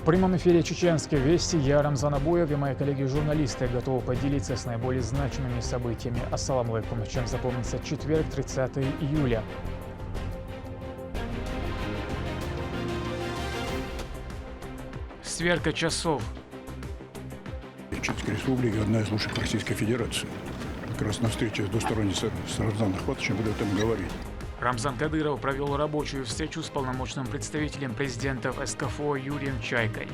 В прямом эфире «Чеченские вести». Я Рамзан Абуев и мои коллеги-журналисты готовы поделиться с наиболее значимыми событиями. Ассаламу алейкум. Чем запомнится четверг, 30 июля. Сверка часов. Чеченская республика – одна из лучших Российской Федерации. Как раз на встрече двусторонней с Рамзаном Ахматовичем буду об этом говорить. Рамзан Кадыров провел рабочую встречу с полномочным представителем президента в СКФО Юрием Чайкой.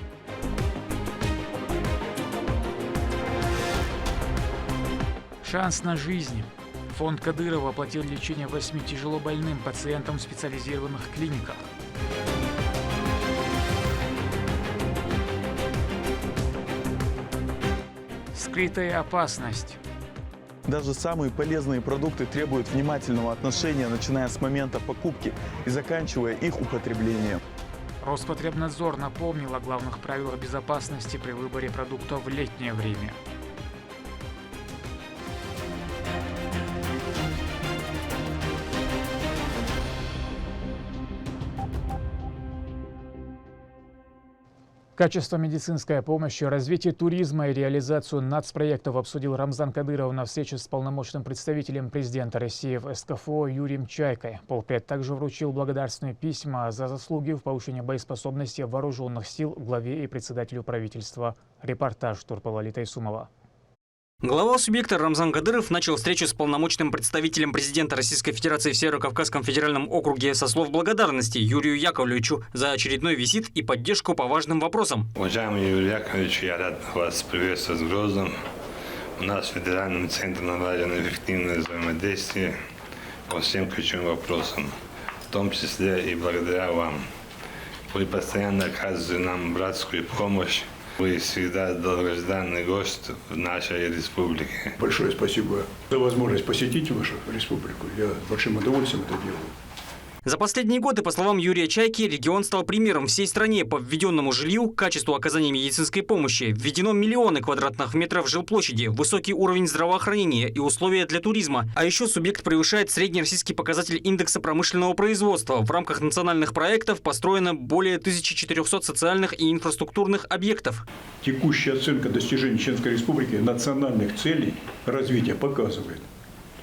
Шанс на жизнь. Фонд Кадырова оплатил лечение 8 тяжелобольным пациентам в специализированных клиниках. Скрытая опасность. Даже самые полезные продукты требуют внимательного отношения, начиная с момента покупки и заканчивая их употреблением. Роспотребнадзор напомнил о главных правилах безопасности при выборе продуктов в летнее время. Качество медицинской помощи, развитие туризма и реализацию нацпроектов обсудил Рамзан Кадыров на встрече с полномочным представителем президента России в СКФО Юрием Чайкой. Полпред также вручил благодарственные письма за заслуги в повышении боеспособности вооруженных сил главе и председателю правительства. Репортаж Турпала Тайсумова. Глава субъекта Рамзан Кадыров начал встречу с полномочным представителем президента Российской Федерации в Северо-Кавказском федеральном округе со слов благодарности Юрию Яковлевичу за очередной визит и поддержку по важным вопросам. Уважаемый Юрий Яковлевич, я рад вас приветствовать в Грозном. У нас в федеральном центре налажено эффективное взаимодействие по всем ключевым вопросам, в том числе и благодаря вам. Вы постоянно оказываете нам братскую помощь. Вы всегда долгожданный гость в нашей республике. Большое спасибо за возможность посетить вашу республику. Я с большим удовольствием это делаю. За последние годы, по словам Юрия Чайки, регион стал примером всей стране по введенному жилью, качеству оказания медицинской помощи. Введено миллионы квадратных метров жилплощади, высокий уровень здравоохранения и условия для туризма. А еще субъект превышает среднероссийский показатель индекса промышленного производства. В рамках национальных проектов построено более 1400 социальных и инфраструктурных объектов. Текущая оценка достижений Чеченской республики национальных целей развития показывает,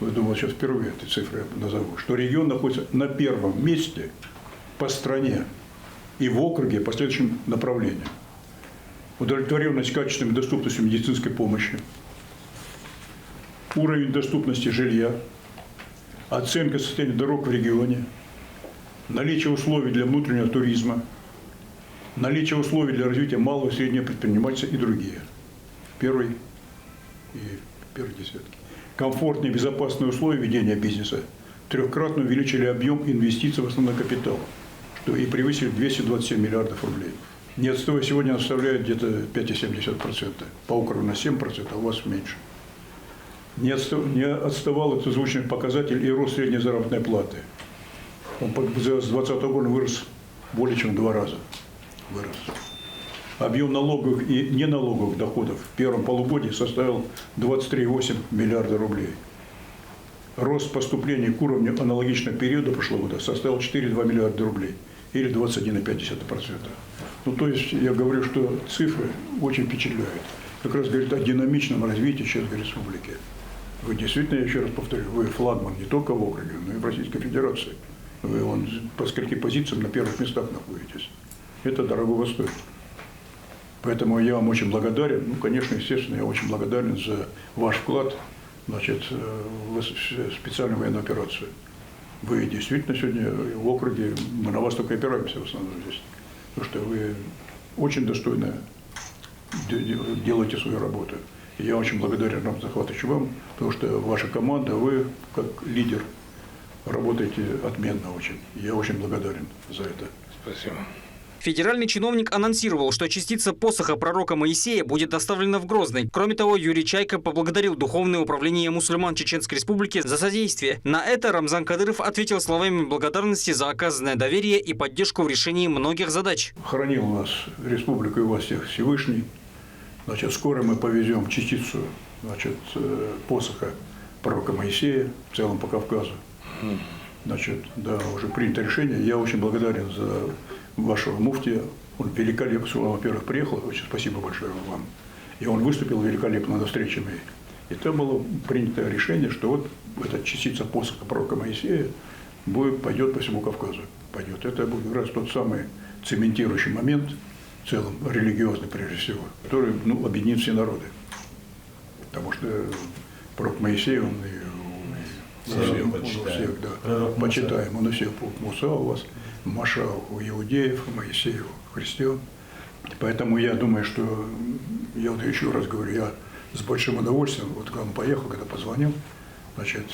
я думаю, сейчас впервые эти цифры назову, что регион находится на первом месте по стране и в округе по следующим направлениям. Удовлетворенность качественной доступностью медицинской помощи, уровень доступности жилья, оценка состояния дорог в регионе, наличие условий для внутреннего туризма, наличие условий для развития малого и среднего предпринимательства и другие. Первый десятки. Комфортные и безопасные условия ведения бизнеса трехкратно увеличили объем инвестиций в основной капитал, что и превысили 227 миллиардов рублей. Неотстой сегодня составляет где-то 5,7%. По округу на 7%, а у вас меньше. Не отставал от озвученных показателей и рост средней заработной платы. Он с 2020 года вырос более чем в 2 раза. Объем налоговых и неналоговых доходов в первом полугодии составил 23,8 миллиарда рублей. Рост поступлений к уровню аналогичного периода прошлого года составил 4,2 миллиарда рублей, или 21,5%. Ну, то есть я говорю, что цифры очень впечатляют. Как раз говорит о динамичном развитии Чеченской республики. Вы действительно, я еще раз повторю, вы флагман не только в округе, но и в Российской Федерации. Вы по скольким позициям на первых местах находитесь. Это дорогого стоит. Поэтому я вам очень благодарен. Ну, конечно, естественно, я очень благодарен за ваш вклад, значит, в специальную военную операцию. Вы действительно сегодня в округе, мы на вас только опираемся в основном здесь, потому что вы очень достойно делаете свою работу. И я очень благодарен Рамзану Ахматовичу вам, потому что ваша команда, вы как лидер работаете отменно очень. Я очень благодарен за это. Спасибо. Федеральный чиновник анонсировал, что частица посоха пророка Моисея будет доставлена в Грозный. Кроме того, Юрий Чайка поблагодарил Духовное управление мусульман Чеченской Республики за содействие. На это Рамзан Кадыров ответил словами благодарности за оказанное доверие и поддержку в решении многих задач. Хранил у нас республику и вас всех Всевышний. Значит, скоро мы повезем частицу, значит, посоха пророка Моисея в целом по Кавказу. Значит, да, уже принято решение. Я очень благодарен за вашего муфтия Он великолепно, во-первых, приехал, очень спасибо большое вам, и он выступил великолепно на встрече моей. И там было принято решение, что вот эта частица посоха пророка Моисея пойдет по всему Кавказу. Пойдет. Это будет как раз тот самый цементирующий момент, в целом религиозный прежде всего, который объединит все народы. Потому что пророк Моисей, он у всех, да, почитаем, он у всех. Муса у вас, Маша у иудеев, Моисей у христиан. Поэтому я думаю, что, я вот еще раз говорю, я с большим удовольствием, вот когда он поехал, когда позвонил, значит,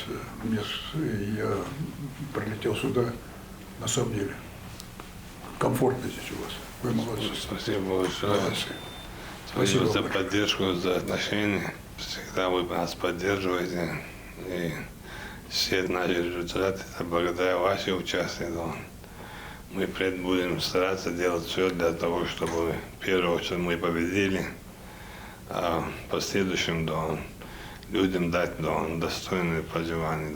я прилетел сюда, на самом деле, комфортно здесь у вас. Вы молодцы. Спасибо большое. Молодцы. Спасибо за поддержку, за отношения. Всегда вы нас поддерживаете. И все наши результаты, это благодаря вашему участию. Мы будем стараться делать все для того, чтобы, в первую очередь, мы победили, а в последующем людям дать достойное проживание.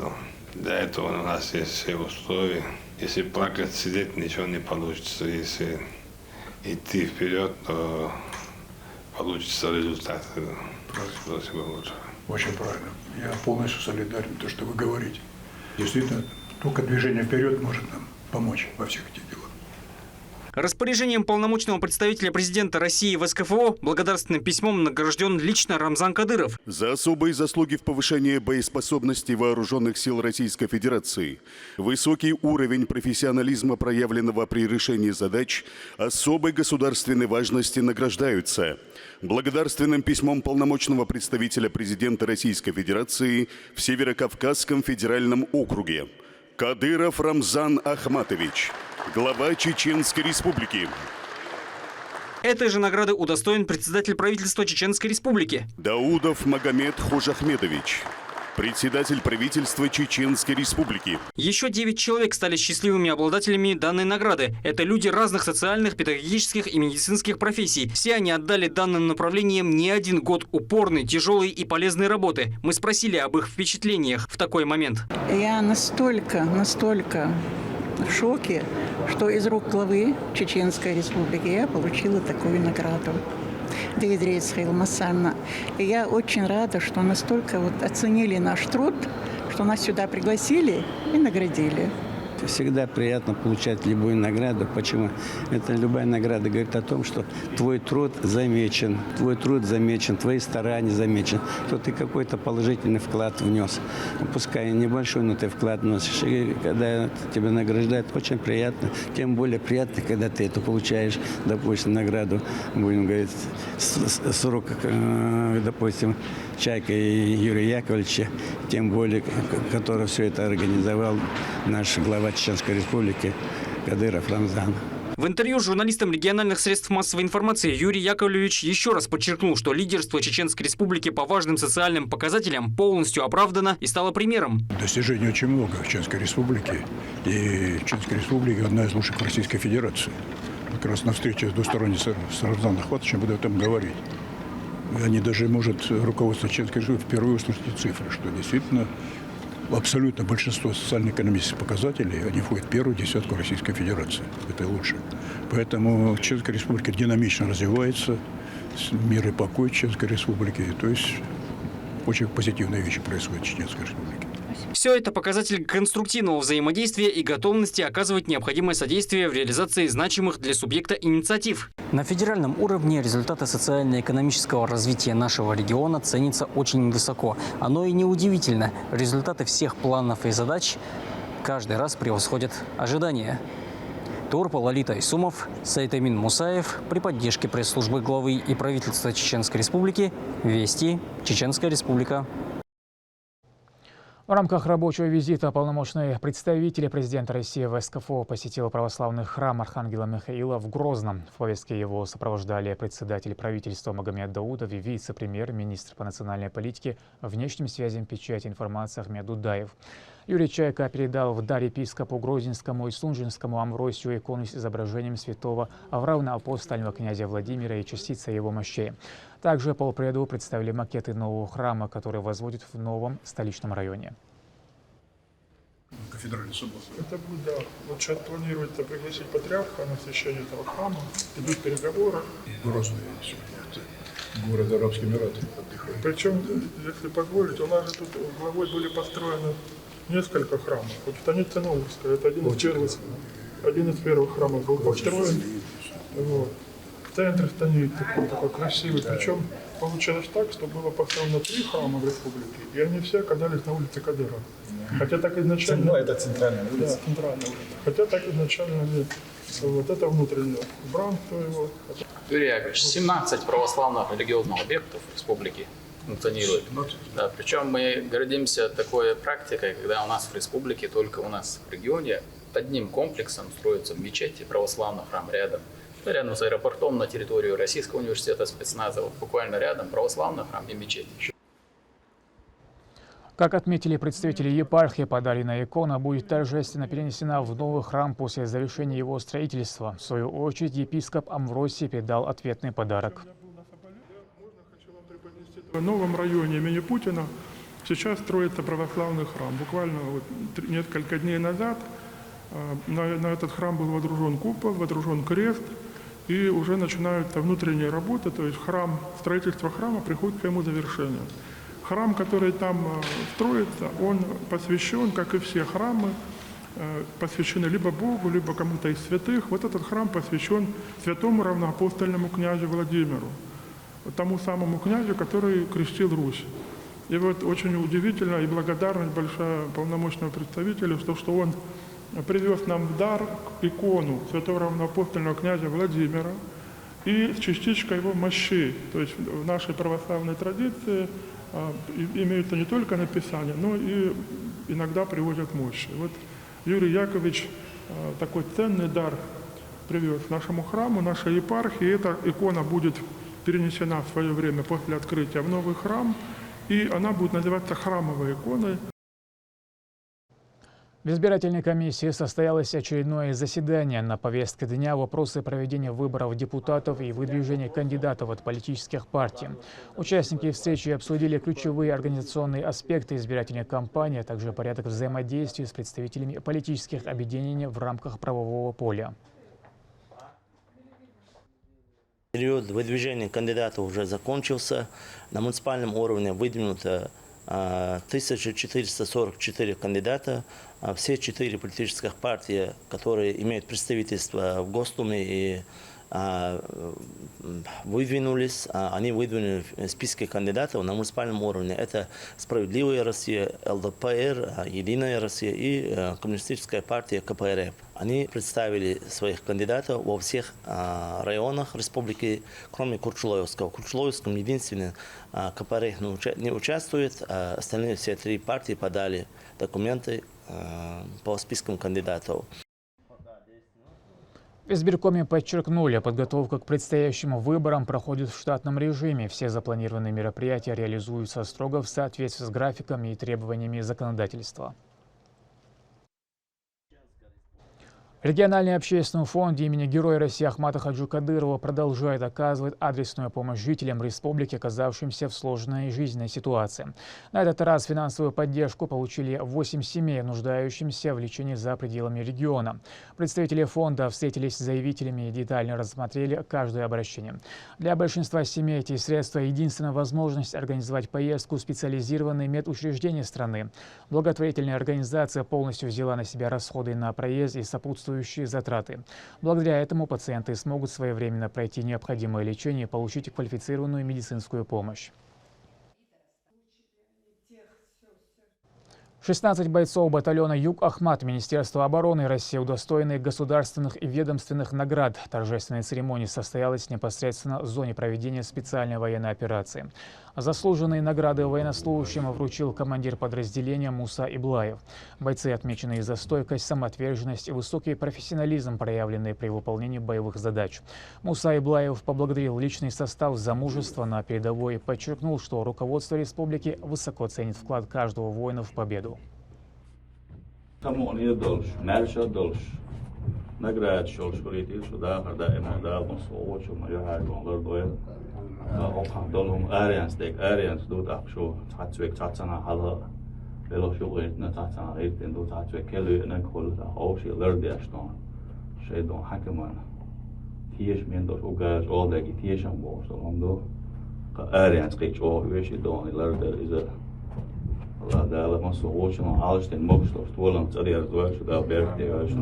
Для этого у нас есть все условия. Если плакать, сидеть, ничего не получится. Если идти вперед, то получится результат. Спасибо большое. Очень правильно. Я полностью солидарен с то, что вы говорите. Действительно, только движение вперед может нам помочь во всех этих делах. Распоряжением полномочного представителя президента России в СКФО благодарственным письмом награжден лично Рамзан Кадыров. За особые заслуги в повышении боеспособности вооруженных сил Российской Федерации, высокий уровень профессионализма, проявленного при решении задач особой государственной важности, награждаются благодарственным письмом полномочного представителя президента Российской Федерации в Северокавказском федеральном округе Кадыров Рамзан Ахматович, глава Чеченской Республики. Этой же награды удостоен председатель правительства Чеченской Республики Даудов Магомед Хожахмедович, председатель правительства Чеченской Республики. Еще 9 человек стали счастливыми обладателями данной награды. Это люди разных социальных, педагогических и медицинских профессий. Все они отдали данным направлениям не один год упорной, тяжелой и полезной работы. Мы спросили об их впечатлениях в такой момент. Я настолько в шоке, что из рук главы Чеченской Республики я получила такую награду. Девидрейс Хайлмасанна. И я очень рада, что настолько оценили наш труд, что нас сюда пригласили и наградили. Всегда приятно получать любую награду. Почему? Это любая награда говорит о том, что твой труд замечен, твои старания замечены, что ты какой-то положительный вклад внес. Пускай небольшой, но ты вклад вносишь. И когда тебя награждают, очень приятно. Тем более приятно, когда ты это получаешь, допустим, награду, будем говорить, с рук, допустим, Чайка и Юрия Яковлевича, тем более, который все это организовал наш глава Чеченской Республики Кадыров Рамзан. В интервью журналистам региональных средств массовой информации Юрий Яковлевич еще раз подчеркнул, что лидерство Чеченской Республики по важным социальным показателям полностью оправдано и стало примером. Достижений очень много в Чеченской Республике. И Чеченская Республика одна из лучших в Российской Федерации. Как раз на встрече двусторонней с Рамзаном Ахматовичем буду об этом говорить. Они даже, может, руководство Чеченской Республики впервые услышать эти цифры, что действительно абсолютно большинство социально-экономических показателей, они входят в первую десятку Российской Федерации. Это лучше. Поэтому Чеченская Республика динамично развивается, мир и покой Чеченской Республики. То есть очень позитивные вещи происходят в Чеченской Республике. Все это показатель конструктивного взаимодействия и готовности оказывать необходимое содействие в реализации значимых для субъекта инициатив. На федеральном уровне результаты социально-экономического развития нашего региона ценятся очень высоко. Оно и неудивительно. Результаты всех планов и задач каждый раз превосходят ожидания. Турпа Лолита Исумов, Сайтамин Мусаев при поддержке пресс-службы главы и правительства Чеченской Республики. Вести. Чеченская Республика. В рамках рабочего визита полномочный представитель президента России в СКФО посетил православный храм Архангела Михаила в Грозном. В повестке его сопровождали председатель правительства Магомед Даудов и вице-премьер-министр по национальной политике, внешним связям, печати информации Ахмед Дудаев. Юрий Чайка передал в дар епископу Грозненскому и Сунжинскому Амвросию икону с изображением святого равноапостольного князя Владимира и частица его мощей. Также полпреду представили макеты нового храма, который возводят в новом столичном районе. кафедральный собор. Это будет, да. Вот сейчас планируется пригласить патриарха на освящение этого храма. Идут переговоры. Грозный сегодня. Это город Арабских Эмиратов отдыхает. Причем, если позволить, у нас же тут главой были построены несколько храмов. Вот станица Новская, это один из первых храмов был построен. Вот. Центр станицы такой красивый. Причем получилось так, что было построено 3 храма в республике, и они все оказались на улице Кадырова. Хотя так изначально... Это центральная улица. Да, центральная улица. Хотя так изначально нет. Вот это внутреннее убранство его. Юрий Яковлевич, 17 православных религиозных объектов в республике функционирует. Да, причем мы гордимся такой практикой, когда у нас в республике, только у нас в регионе, одним комплексом строятся мечети, православный храм рядом. Рядом с аэропортом на территории Российского университета спецназа, вот буквально рядом православный храм и мечеть. Как отметили представители епархии, подаренная икона будет торжественно перенесена в новый храм после завершения его строительства. В свою очередь, епископ Амвросий передал ответный подарок. В новом районе имени Путина сейчас строится православный храм. Буквально вот несколько дней назад на этот храм был водружен купол, водружен крест, и уже начинаются внутренние работы, то есть строительство храма приходит к своему завершению. Храм, который там строится, он посвящен, как и все храмы, посвящены либо Богу, либо кому-то из святых. Вот этот храм посвящен святому равноапостольному князю Владимиру, тому самому князю, который крестил Русь. И вот очень удивительно и благодарность большая полномочного представителя, что он привез нам в дар икону святого равноапостольного князя Владимира и частичка его мощей. То есть в нашей православной традиции имеются не только написания, но и иногда привозят мощи. Вот Юрий Яковлевич такой ценный дар привез нашему храму, нашей епархии. Эта икона будет перенесена в свое время после открытия в новый храм, и она будет называться храмовой иконой. В избирательной комиссии состоялось очередное заседание. На повестке дня вопросы проведения выборов депутатов и выдвижения кандидатов от политических партий. Участники встречи обсудили ключевые организационные аспекты избирательной кампании, а также порядок взаимодействия с представителями политических объединений в рамках правового поля. Период выдвижения кандидатов уже закончился. На муниципальном уровне выдвинуто 1444 кандидата. Все 4 политических партии, которые имеют представительство в Госдуме и выдвинулись, они выдвинули списки кандидатов на муниципальном уровне. Это «Справедливая Россия», ЛДПР, «Единая Россия» и Коммунистическая партия КПРФ. Они представили своих кандидатов во всех районах республики, кроме Курчулоевского. В Курчулоевском единственный КПРФ не участвует, остальные все 3 партии подали документы по спискам кандидатов. В избиркоме подчеркнули, подготовка к предстоящим выборам проходит в штатном режиме. Все запланированные мероприятия реализуются строго в соответствии с графиками и требованиями законодательства. Региональный общественный фонд имени Героя России Ахмата Хаджи Кадырова продолжает оказывать адресную помощь жителям республики, оказавшимся в сложной жизненной ситуации. На этот раз финансовую поддержку получили 8 семей, нуждающимся в лечении за пределами региона. Представители фонда встретились с заявителями и детально рассмотрели каждое обращение. Для большинства семей эти средства – единственная возможность организовать поездку в специализированные медучреждения страны. Благотворительная организация полностью взяла на себя расходы на проезд и сопутствующие затраты. Благодаря этому пациенты смогут своевременно пройти необходимое лечение и получить квалифицированную медицинскую помощь. 16 бойцов батальона Юг-Ахмат Министерства обороны России удостоены государственных и ведомственных наград. Торжественная церемония состоялась непосредственно в зоне проведения специальной военной операции. Заслуженные награды военнослужащим вручил командир подразделения Муса Иблаев. Бойцы отмечены за стойкость, самоотверженность и высокий профессионализм, проявленные при выполнении боевых задач. Муса Иблаев поблагодарил личный состав за мужество на передовой и подчеркнул, что руководство республики высоко ценит вклад каждого воина в победу. Velosuuritna tatsana riitin tu tatsue kelyynä kolta housi lördiaston. Se don hakeman. Ties mentos ugas oldegi tiesan vuosta londo. Ka ääriän skits o hyösi don lörder is a. Allah täällä massa vuosina alsten mokstosta vuolan tsariar tuossa täällä bertiössä.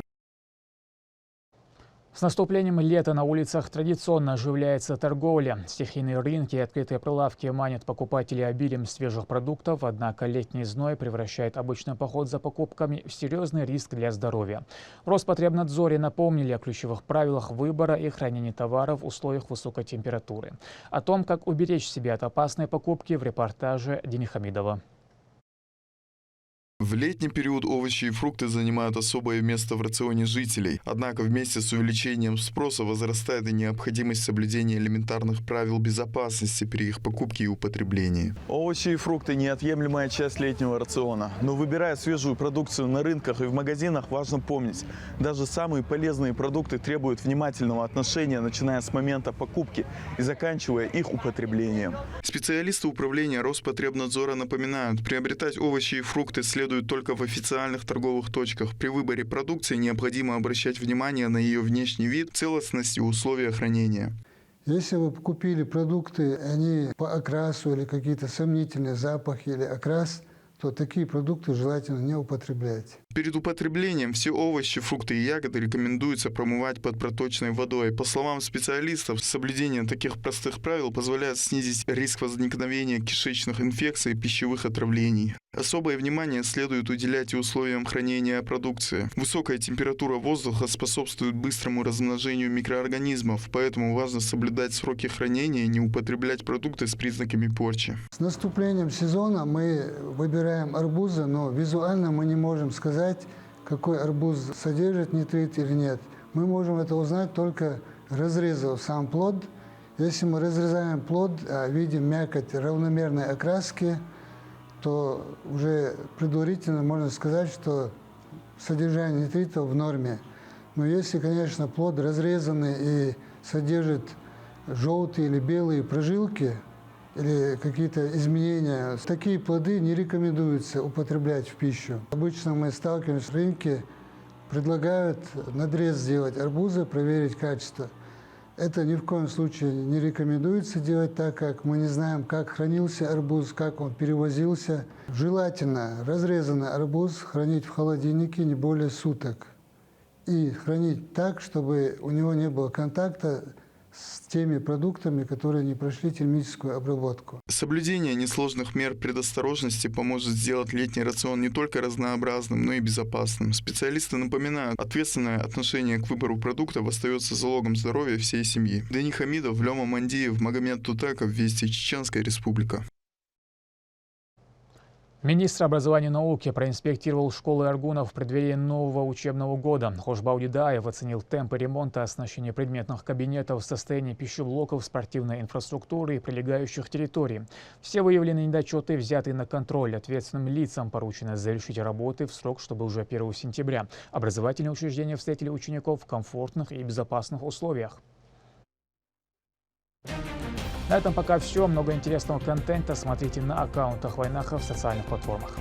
С наступлением лета на улицах традиционно оживляется торговля. Стихийные рынки и открытые прилавки манят покупателей обилием свежих продуктов, однако летний зной превращает обычный поход за покупками в серьезный риск для здоровья. В Роспотребнадзоре напомнили о ключевых правилах выбора и хранения товаров в условиях высокой температуры. О том, как уберечь себя от опасной покупки, в репортаже Дени Хамидова. В летний период овощи и фрукты занимают особое место в рационе жителей. Однако вместе с увеличением спроса возрастает и необходимость соблюдения элементарных правил безопасности при их покупке и употреблении. Овощи и фрукты – неотъемлемая часть летнего рациона. Но выбирая свежую продукцию на рынках и в магазинах, важно помнить, даже самые полезные продукты требуют внимательного отношения, начиная с момента покупки и заканчивая их употреблением. Специалисты управления Роспотребнадзора напоминают, приобретать овощи и фрукты следует только в официальных торговых точках. При выборе продукции необходимо обращать внимание на ее внешний вид, целостность и условия хранения. Если вы купили продукты, они по окрасу или какие-то сомнительные запахи или окрас, то такие продукты желательно не употреблять. Перед употреблением все овощи, фрукты и ягоды рекомендуется промывать под проточной водой. По словам специалистов, соблюдение таких простых правил позволяет снизить риск возникновения кишечных инфекций и пищевых отравлений. Особое внимание следует уделять и условиям хранения продукции. Высокая температура воздуха способствует быстрому размножению микроорганизмов, поэтому важно соблюдать сроки хранения и не употреблять продукты с признаками порчи. С наступлением сезона мы выбираем арбузы, но визуально мы не можем сказать, какой арбуз содержит нитрит или нет. Мы можем это узнать только разрезав сам плод. Если мы разрезаем плод, видим мякоть равномерной окраски, то уже предварительно можно сказать, что содержание нитритов в норме. Но если, конечно, плод разрезанный и содержит желтые или белые прожилки, или какие-то изменения, такие плоды не рекомендуется употреблять в пищу. Обычно мы сталкиваемся в рынке, предлагают надрез сделать арбуза, проверить качество. Это ни в коем случае не рекомендуется делать, так как мы не знаем, как хранился арбуз, как он перевозился. Желательно разрезанный арбуз хранить в холодильнике не более суток. И хранить так, чтобы у него не было контакта с теми продуктами, которые не прошли термическую обработку. Соблюдение несложных мер предосторожности поможет сделать летний рацион не только разнообразным, но и безопасным. Специалисты напоминают, ответственное отношение к выбору продуктов остается залогом здоровья всей семьи. Дени Хамидов, Лёма Мандиев, Магомед Тутаков, Вести, Чеченская Республика. Министр образования и науки проинспектировал школы Аргуна в преддверии нового учебного года. Хошбау Дедаев оценил темпы ремонта, оснащения предметных кабинетов, состояние пищеблоков, спортивной инфраструктуры и прилегающих территорий. Все выявленные недочеты взяты на контроль. Ответственным лицам поручено завершить работы в срок, чтобы уже 1 сентября образовательные учреждения встретили учеников в комфортных и безопасных условиях. На этом пока все. Много интересного контента смотрите на аккаунтах Вайнаха в социальных платформах.